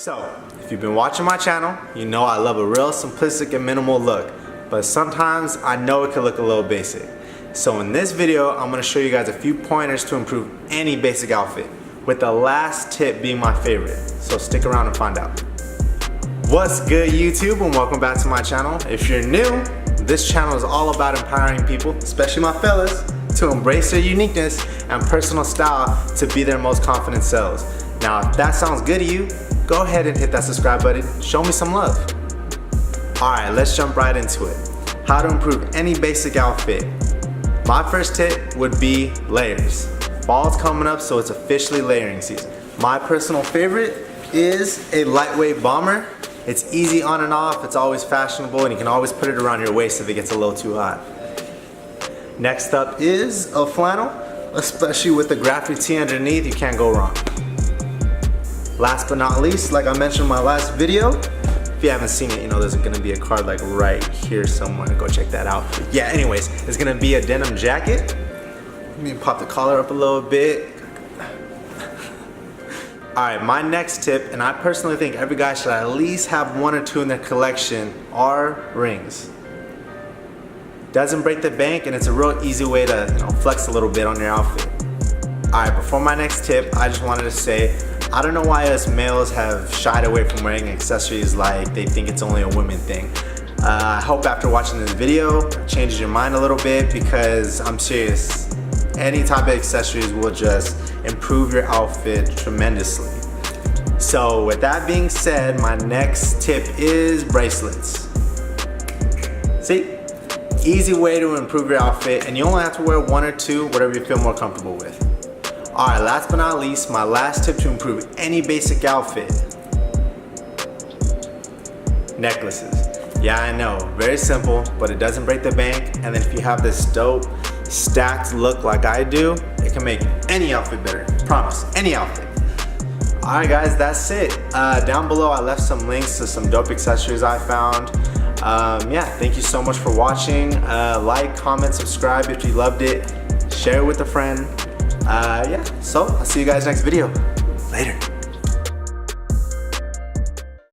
So, if you've been watching my channel, you know I love a real simplistic and minimal look, but sometimes I know it can look a little basic. So in this video, I'm gonna show you guys a few pointers to improve any basic outfit, with the last tip being my favorite. So stick around and find out. What's good, YouTube, and welcome back to my channel. If you're new, this channel is all about empowering people, especially my fellas, to embrace their uniqueness and personal style to be their most confident selves. Now, if that sounds good to you, go ahead and hit that subscribe button. Show me some love. All right, let's jump right into it. How to improve any basic outfit. My first tip would be layers. Fall's coming up, so it's officially layering season. My personal favorite is a lightweight bomber. It's easy on and off, it's always fashionable, and you can always put it around your waist if it gets a little too hot. Next up is a flannel, especially with the graphic tee underneath, you can't go wrong. Last but not least, like I mentioned in my last video, if you haven't seen it, you know there's gonna be a card like right here somewhere. Go check that out. Yeah, anyways, it's gonna be a denim jacket. Let me pop the collar up a little bit. All right, my next tip, and I personally think every guy should at least have one or two in their collection, are rings. Doesn't break the bank, and it's a real easy way to flex a little bit on your outfit. All right, before my next tip, I just wanted to say, I don't know why us males have shied away from wearing accessories like they think it's only a women thing. I hope after watching this video, it changes your mind a little bit, because I'm serious. Any type of accessories will just improve your outfit tremendously. So with that being said, my next tip is bracelets. See? Easy way to improve your outfit, and you only have to wear one or two, whatever you feel more comfortable with. Alright, last but not least, my last tip to improve any basic outfit. Necklaces. Yeah, I know, very simple, but it doesn't break the bank, and then if you have this dope, stacked look like I do, it can make any outfit better. Promise, any outfit. Alright guys, that's it. Down below I left some links to some dope accessories I found. Yeah, thank you so much for watching. Like, comment, subscribe if you loved it. Share it with a friend. Yeah, so I'll see you guys next video. Later.